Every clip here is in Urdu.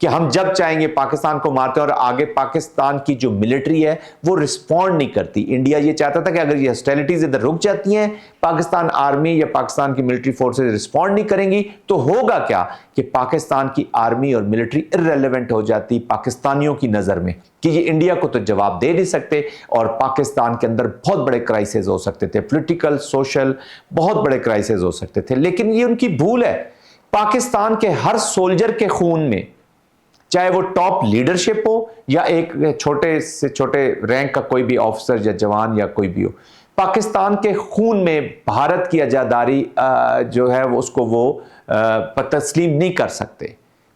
کہ ہم جب چاہیں گے پاکستان کو مارتے ہیں، اور آگے پاکستان کی جو ملٹری ہے وہ رسپونڈ نہیں کرتی. انڈیا یہ چاہتا تھا کہ اگر یہ ہسٹیلٹیز ادھر رک جاتی ہیں، پاکستان آرمی یا پاکستان کی ملٹری فورسز رسپونڈ نہیں کریں گی، تو ہوگا کیا کہ پاکستان کی آرمی اور ملٹری irrelevant ہو جاتی پاکستانیوں کی نظر میں، کہ یہ انڈیا کو تو جواب دے نہیں سکتے، اور پاکستان کے اندر بہت بڑے کرائسز ہو سکتے تھے، پولیٹیکل سوشل بہت بڑے کرائسز ہو سکتے تھے. لیکن یہ ان کی بھول ہے. پاکستان کے ہر سولجر کے خون میں، چاہے وہ ٹاپ لیڈرشپ ہو یا ایک چھوٹے سے چھوٹے رینک کا کوئی بھی آفیسر یا جوان یا کوئی بھی ہو، پاکستان کے خون میں بھارت کی عزاداری جو ہے اس کو وہ تسلیم نہیں کر سکتے.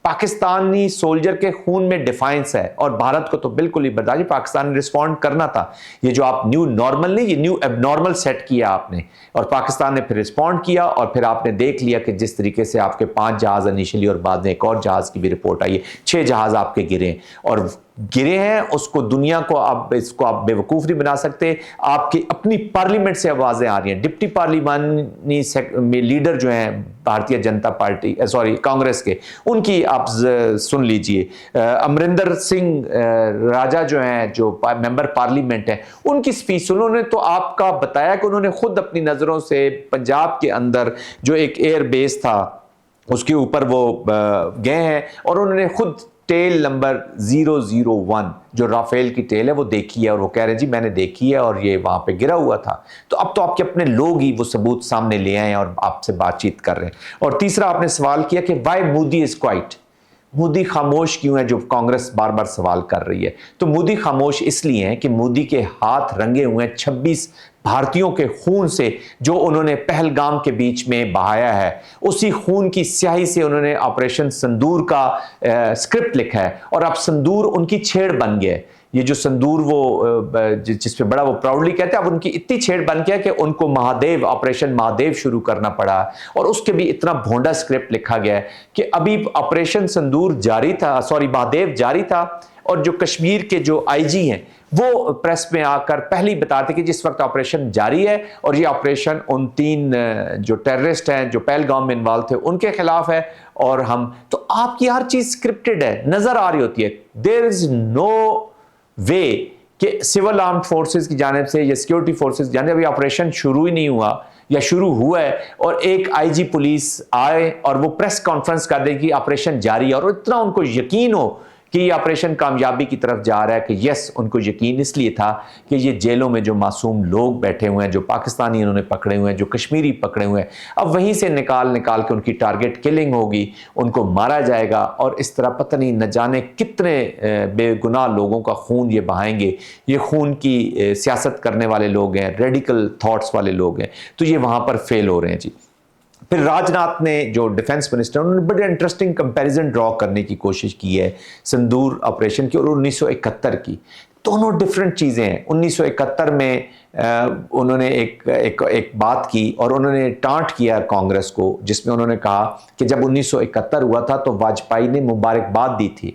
پاکستانی سولجر کے خون میں ڈیفائنس ہے، اور بھارت کو تو بالکل ہی برداشت. پاکستان نے رسپونڈ کرنا تھا. یہ جو آپ نیو نارمل نہیں، یہ نیو ایب نارمل سیٹ کیا آپ نے، اور پاکستان نے پھر رسپونڈ کیا، اور پھر آپ نے دیکھ لیا کہ جس طریقے سے آپ کے 5 جہاز انیشلی، اور بعد میں ایک اور جہاز کی بھی رپورٹ آئی ہے، 6 جہاز آپ کے گرے ہیں، اور گرے ہیں. اس کو دنیا کو اس کو آپ بے وقوف نہیں بنا سکتے. آپ کی اپنی پارلیمنٹ سے آوازیں آ رہی ہیں. ڈپٹی پارلیمانی لیڈر جو ہیں بھارتیہ جنتا پارٹی کانگریس کے، ان کی آپ سن لیجئے. امرندر سنگھ راجا جو ہیں، جو ممبر پارلیمنٹ ہیں، ان کی سپیچ انہوں نے تو آپ کا بتایا کہ انہوں نے خود اپنی نظروں سے پنجاب کے اندر جو ایک ایئر بیس تھا اس کے اوپر وہ گئے ہیں، اور انہوں نے خود ٹیل نمبر 001 جو رافیل کی ٹیل ہے وہ دیکھی ہے، اور وہ کہہ رہے ہیں جی میں نے دیکھی ہے اور یہ وہاں پہ گرا ہوا تھا. تو اب تو آپ کے اپنے لوگ ہی وہ ثبوت سامنے لے آئے ہیں اور آپ سے بات چیت کر رہے ہیں. اور تیسرا آپ نے سوال کیا کہ why Modi is quiet, Modi خاموش کیوں ہے، جو کانگریس بار بار سوال کر رہی ہے. تو مودی خاموش اس لیے ہیں کہ مودی کے ہاتھ رنگے ہوئے ہیں 26 بھارتیوں کے خون سے، جو انہوں نے پہلگام کے بیچ میں بہایا ہے. اسی خون کی سیاہی سے انہوں نے آپریشن سندور کا سکرپٹ لکھا ہے، اور اب سندور ان کی چھیڑ بن گیا ہے. یہ جو سندور وہ جس پہ بڑا وہ پراؤڈلی کہتے ہیں، اب ان کی اتنی چھیڑ بن گیا کہ ان کو مہادیو آپریشن مہادیو شروع کرنا پڑا، اور اس کے بھی اتنا بھونڈا سکرپٹ لکھا گیا ہے کہ ابھی آپریشن سندور جاری تھا، مہادیو جاری تھا، اور جو کشمیر کے جو آئی جی ہیں وہ پریس میں آ کر پہلے ہی بتاتے کہ جس وقت آپریشن جاری ہے، اور یہ آپریشن ان 3 جو ٹیررسٹ ہیں جو پہلگام میں انوالو تھے ان کے خلاف ہے. اور ہم تو آپ کی ہر چیز سکرپٹڈ ہے، نظر آ رہی ہوتی ہے. دیر از نو وے کہ سول آرمڈ فورسز کی جانب سے یا سیکیورٹی فورسز کی جانب سے ابھی آپریشن شروع ہی نہیں ہوا یا شروع ہوا ہے، اور ایک آئی جی پولیس آئے اور وہ پریس کانفرنس کر دے کہ آپریشن جاری ہے، اور اتنا ان کو یقین ہو کہ یہ آپریشن کامیابی کی طرف جا رہا ہے. کہ یس، ان کو یقین اس لیے تھا کہ یہ جیلوں میں جو معصوم لوگ بیٹھے ہوئے ہیں، جو پاکستانی انہوں نے پکڑے ہوئے ہیں، جو کشمیری پکڑے ہوئے ہیں، اب وہیں سے نکال کے ان کی ٹارگٹ کلنگ ہوگی، ان کو مارا جائے گا، اور اس طرح پتہ نہیں نہ جانے کتنے بے گناہ لوگوں کا خون یہ بہائیں گے. یہ خون کی سیاست کرنے والے لوگ ہیں، ریڈیکل تھاٹس والے لوگ ہیں، تو یہ وہاں پر فیل ہو رہے ہیں جی. پھر راج ناتھ نے جو ڈیفنس منسٹر، انہوں نے بڑے انٹرسٹنگ کمپیریزن ڈرا کرنے کی کوشش کی ہے سندور آپریشن کی اور 1971 کی. دونوں ڈیفرنٹ چیزیں ہیں. 1971 میں انہوں نے ایک بات کی، اور انہوں نے ٹانٹ کیا کانگریس کو، جس میں انہوں نے کہا کہ جب 1971 ہوا تھا تو واجپئی نے مبارکباد دی تھی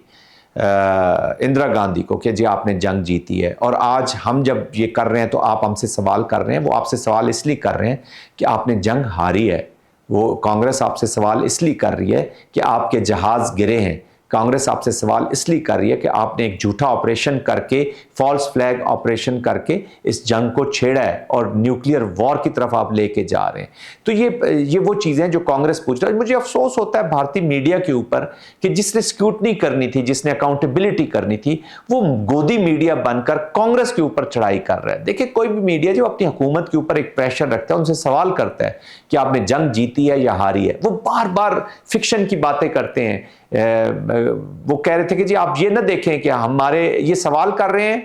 اندرا گاندھی کو کہ جی آپ نے جنگ جیتی ہے، اور آج ہم جب یہ کر رہے ہیں تو آپ ہم سے سوال کر رہے ہیں. وہ آپ سے سوال اس لیے کر رہے ہیں کہ آپ نے جنگ ہاری ہے. وہ کانگریس آپ سے سوال اس لیے کر رہی ہے کہ آپ کے جہاز گرے ہیں. کانگریس آپ سے سوال اس لیے کر رہی ہے کہ آپ نے ایک جھوٹا آپریشن کر کے، فالس فلیگ آپریشن کر کے اس جنگ کو چھیڑا ہے، اور نیوکلیئر وار کی طرف آپ لے کے جا رہے ہیں. تو یہ وہ چیزیں جو کانگریس پوچھ رہا ہے. مجھے افسوس ہوتا ہے بھارتی میڈیا کے اوپر کہ جس نے اسکروٹنی کرنی تھی، جس نے اکاؤنٹیبلٹی کرنی تھی، وہ گودی میڈیا بن کر کانگریس کے اوپر چڑھائی کر رہا ہے. دیکھیں، کوئی بھی میڈیا جو اپنی حکومت کے اوپر ایک پریشر رکھتا ہے، ان سے سوال کرتا ہے کہ آپ نے جنگ جیتی ہے یا ہاری ہے. وہ بار بار فکشن کی باتیں کرتے ہیں. وہ کہہ رہے تھے کہ جی آپ یہ نہ دیکھیں کہ ہمارے یہ سوال کر رہے ہیں.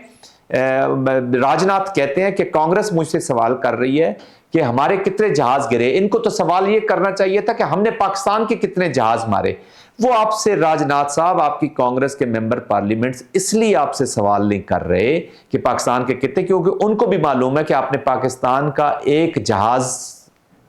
راج ناتھ کہتے ہیں کہ کانگریس مجھ سے سوال کر رہی ہے کہ ہمارے کتنے جہاز گرے. ان کو تو سوال یہ کرنا چاہیے تھا کہ ہم نے پاکستان کے کتنے جہاز مارے. وہ آپ سے راج ناتھ صاحب، آپ کی کانگریس کے ممبر پارلیمنٹ اس لیے آپ سے سوال نہیں کر رہے کہ پاکستان کے کتنے، کیونکہ ان کو بھی معلوم ہے کہ آپ نے پاکستان کا ایک جہاز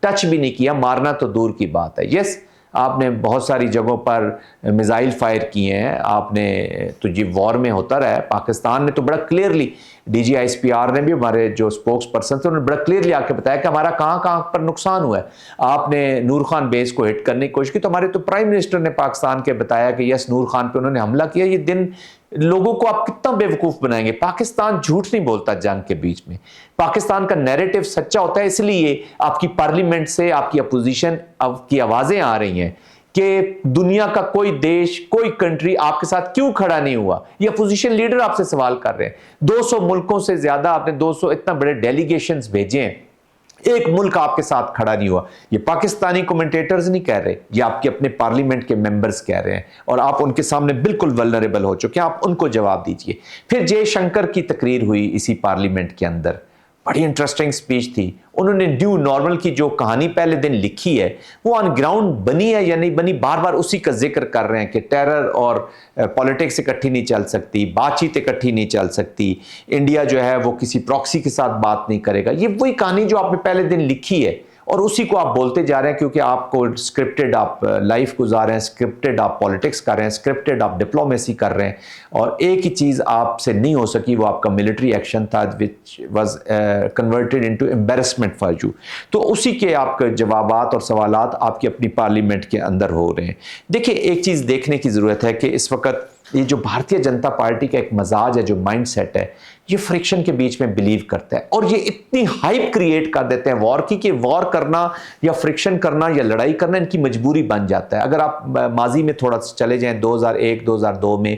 ٹچ بھی نہیں کیا، مارنا تو دور کی بات ہے. یس، آپ نے بہت ساری جگہوں پر میزائل فائر کیے ہیں، آپ نے تو یہ وار میں ہوتا رہا ہے۔ پاکستان نے تو بڑا clearly, D G I S P R نے بھی، ہمارے جو سپوکس پرسن تھے، انہوں نے بڑا کلیئرلی آ کے بتایا کہ ہمارا کہاں کہاں پر نقصان ہوا ہے۔ آپ نے نور خان بیس کو ہٹ کرنے کی کوشش کی، تو ہمارے تو پرائم منسٹر نے پاکستان کے بتایا کہ یس نور خان پہ انہوں نے حملہ کیا۔ یہ دن لوگوں کو آپ کتنا بے وقوف بنائیں گے؟ پاکستان جھوٹ نہیں بولتا جنگ کے بیچ میں، پاکستان کا نیریٹو سچا ہوتا ہے، اس لیے آپ کی پارلیمنٹ سے آپ کی اپوزیشن کی آوازیں آ رہی ہیں کہ دنیا کا کوئی دیش، کوئی کنٹری آپ کے ساتھ کیوں کھڑا نہیں ہوا۔ یہ اپوزیشن لیڈر آپ سے سوال کر رہے ہیں۔ 200 ملکوں سے زیادہ آپ نے 200 اتنا بڑے ڈیلیگیشنز بھیجے ہیں، ایک ملک آپ کے ساتھ کھڑا نہیں ہوا۔ یہ پاکستانی کومنٹیٹرز نہیں کہہ رہے، یہ آپ کے اپنے پارلیمنٹ کے ممبرز کہہ رہے ہیں، اور آپ ان کے سامنے بالکل ولنریبل ہو چکے ہیں۔ آپ ان کو جواب دیجئے۔ پھر جے شنکر کی تقریر ہوئی اسی پارلیمنٹ کے اندر، بڑی انٹرسٹنگ سپیچ تھی۔ انہوں نے نیو نارمل کی جو کہانی پہلے دن لکھی ہے وہ آن گراؤنڈ بنی ہے یا نہیں بنی، بار بار اسی کا ذکر کر رہے ہیں کہ ٹیرر اور پولیٹکس اکٹھی نہیں چل سکتی، بات چیت اکٹھی نہیں چل سکتی، انڈیا جو ہے وہ کسی پراکسی کے ساتھ بات نہیں کرے گا۔ یہ وہی کہانی جو آپ نے پہلے دن لکھی ہے، اور اسی کو آپ بولتے جا رہے ہیں، کیونکہ آپ کو سکرپٹڈ آپ لائف گزار رہے ہیں، سکرپٹڈ آپ پولیٹکس کر رہے ہیں، سکرپٹڈ آپ ڈپلومیسی کر رہے ہیں، اور ایک ہی چیز آپ سے نہیں ہو سکی، وہ آپ کا ملٹری ایکشن تھا which was converted into embarrassment for you۔ تو اسی کے آپ کے جوابات اور سوالات آپ کی اپنی پارلیمنٹ کے اندر ہو رہے ہیں۔ دیکھیں ایک چیز دیکھنے کی ضرورت ہے کہ اس وقت یہ جو بھارتیہ جنتا پارٹی کا ایک مزاج ہے، جو مائنڈ سیٹ ہے، یہ فرکشن کے بیچ میں بلیو کرتا ہے، اور یہ اتنی ہائپ کریٹ کر دیتے ہیں وار کی کہ وار کرنا یا فرکشن کرنا یا لڑائی کرنا ان کی مجبوری بن جاتا ہے۔ اگر آپ ماضی میں تھوڑا سا چلے جائیں، 2001-2002 میں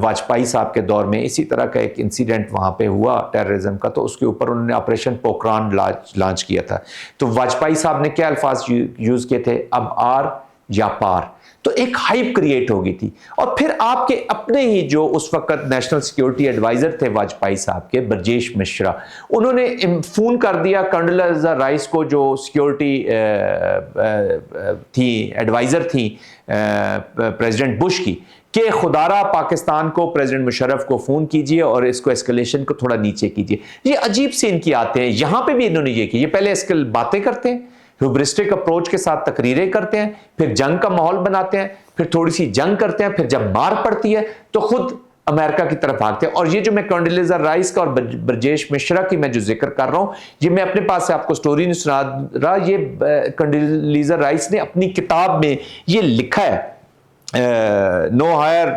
واجپئی صاحب کے دور میں اسی طرح کا ایک انسیڈنٹ وہاں پہ ہوا ٹیررزم کا، تو اس کے اوپر انہوں نے آپریشن پوکران لانچ کیا تھا۔ تو واجپئی صاحب نے کیا الفاظ یوز کیے تھے؟ اب آر یا پار۔ تو ایک ہائپ کریٹ ہو گئی تھی، اور پھر آپ کے اپنے ہی جو اس وقت نیشنل سیکیورٹی ایڈوائزر تھے واجپئی صاحب کے، برجیش مشرا، انہوں نے فون کر دیا کنڈولیزا رائس کو، جو سیکیورٹی تھی، ایڈوائزر تھی پریزیڈنٹ بش کی، کہ خدارہ پاکستان کو، پریزیڈنٹ مشرف کو فون کیجئے اور اس کو اسکلیشن کو تھوڑا نیچے کیجئے۔ یہ عجیب سے ان کی آتے ہیں، یہاں پہ بھی انہوں نے یہ کی، یہ پہلے باتیں کرتے ہیں، ہیوبرسٹک اپروچ کے ساتھ تقریریں کرتے ہیں، پھر جنگ کا ماحول بناتے ہیں، پھر تھوڑی سی جنگ کرتے ہیں، پھر جب مار پڑتی ہے تو خود امریکہ کی طرف بھاگتے ہیں۔ اور یہ جو میں کنڈولیزا رائس کا اور برجیش مشرا کی میں جو ذکر کر رہا ہوں، یہ میں اپنے پاس سے آپ کو سٹوری نہیں سنا رہا، یہ کنڈولیزا رائس نے اپنی کتاب میں یہ لکھا ہے، نو ہائر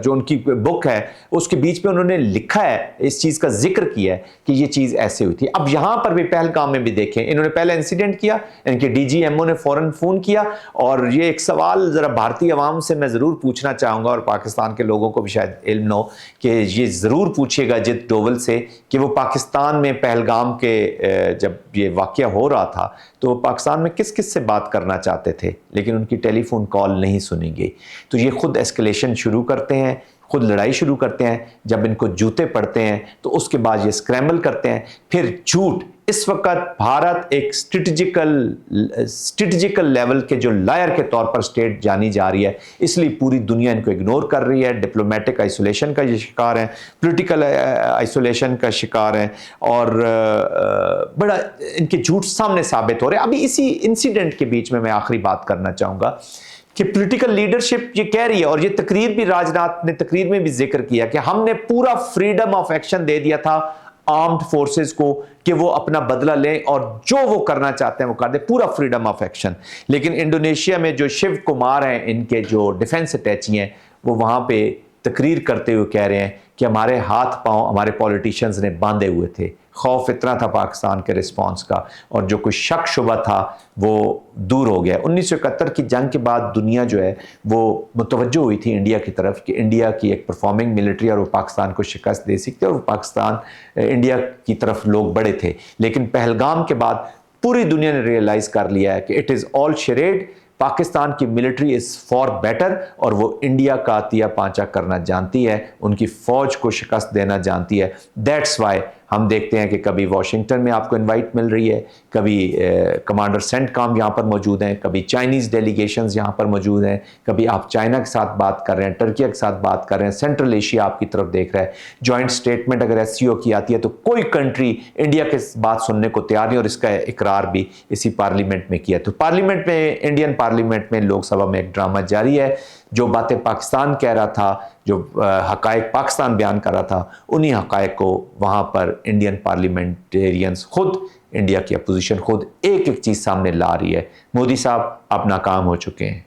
جو ان کی بک ہے، اس کے بیچ میں انہوں نے لکھا ہے، اس چیز کا ذکر کیا ہے کہ یہ چیز ایسے ہوئی تھی۔ اب یہاں پر بھی پہلگام میں بھی دیکھیں، انہوں نے پہلا انسیڈنٹ کیا، ان کے ڈی جی ایم او نے فوراً فون کیا، اور یہ ایک سوال ذرا بھارتی عوام سے میں ضرور پوچھنا چاہوں گا، اور پاکستان کے لوگوں کو بھی شاید علم نہ ہو، کہ یہ ضرور پوچھیے گا اجیت ڈوول سے کہ وہ پاکستان میں پہلگام کے جب یہ واقعہ ہو رہا تھا تو پاکستان میں کس کس سے بات کرنا چاہتے تھے، لیکن ان کی ٹیلی فون کال نہیں سنی گئی۔ تو یہ خود اسکلیشن شروع کرتے ہیں، خود لڑائی شروع کرتے ہیں، جب ان کو جوتے پڑتے ہیں تو اس کے بعد یہ اسکریمبل کرتے ہیں، پھر جھوٹ۔ اس وقت بھارت ایک اسٹریٹجیکل لیول کے جو لائر کے طور پر اسٹیٹ جانی جا رہی ہے، اس لیے پوری دنیا ان کو اگنور کر رہی ہے، ڈپلومیٹک آئسولیشن کا یہ شکار ہیں، پولیٹیکل آئسولیشن کا شکار ہیں، اور بڑا ان کے جھوٹ سامنے ثابت ہو رہے ہیں۔ ابھی اسی انسیڈنٹ کے بیچ میں آخری بات کرنا چاہوں گا کہ پولیٹیکل لیڈرشپ یہ کہہ رہی ہے، اور یہ تقریر بھی راجناتھ نے تقریر میں بھی ذکر کیا کہ ہم نے پورا فریڈم آف ایکشن دے دیا تھا آرمڈ فورسز کو کہ وہ اپنا بدلہ لیں اور جو وہ کرنا چاہتے ہیں وہ کر دیں، پورا فریڈم آف ایکشن۔ لیکن انڈونیشیا میں جو شیو کمار ہیں، ان کے جو ڈیفنس اٹیچی ہیں، وہ وہاں پہ تقریر کرتے ہوئے کہہ رہے ہیں کہ ہمارے ہاتھ پاؤں ہمارے پولیٹیشنز نے باندھے ہوئے تھے، خوف اتنا تھا پاکستان کے رسپانس کا، اور جو کوئی شک شبہ تھا وہ دور ہو گیا۔ 1971 کی جنگ کے بعد دنیا جو ہے وہ متوجہ ہوئی تھی انڈیا کی طرف کہ انڈیا کی ایک پرفارمنگ ملٹری اور وہ پاکستان کو شکست دے سکتے، اور وہ پاکستان انڈیا کی طرف لوگ بڑے تھے۔ لیکن پہلگام کے بعد پوری دنیا نے ریئلائز کر لیا ہے کہ اٹ از آل شریڈ، پاکستان کی ملٹری از فار بیٹر، اور وہ انڈیا کا تیا پانچا کرنا جانتی ہے، ان کی فوج کو شکست دینا جانتی ہے۔ دیٹس وائی ہم دیکھتے ہیں کہ کبھی واشنگٹن میں آپ کو انوائٹ مل رہی ہے، کبھی کمانڈر سینٹ کام یہاں پر موجود ہیں، کبھی چائنیز ڈیلیگیشنز یہاں پر موجود ہیں، کبھی آپ چائنا کے ساتھ بات کر رہے ہیں، ٹرکیہ کے ساتھ بات کر رہے ہیں، سینٹرل ایشیا آپ کی طرف دیکھ رہا ہے۔ جوائنٹ سٹیٹمنٹ اگر ایس سی او کی آتی ہے تو کوئی کنٹری انڈیا کے بات سننے کو تیار نہیں، اور اس کا اقرار بھی اسی پارلیمنٹ میں کیا۔ تو پارلیمنٹ میں، انڈین پارلیمنٹ میں، لوک سبھا میں ایک ڈرامہ جاری ہے۔ جو باتیں پاکستان کہہ رہا تھا، جو حقائق پاکستان بیان کر رہا تھا، انہی حقائق کو وہاں پر انڈین پارلیمنٹیرینز خود، انڈیا کی اپوزیشن خود ایک ایک چیز سامنے لا رہی ہے۔ مودی صاحب اب ناکام ہو چکے ہیں۔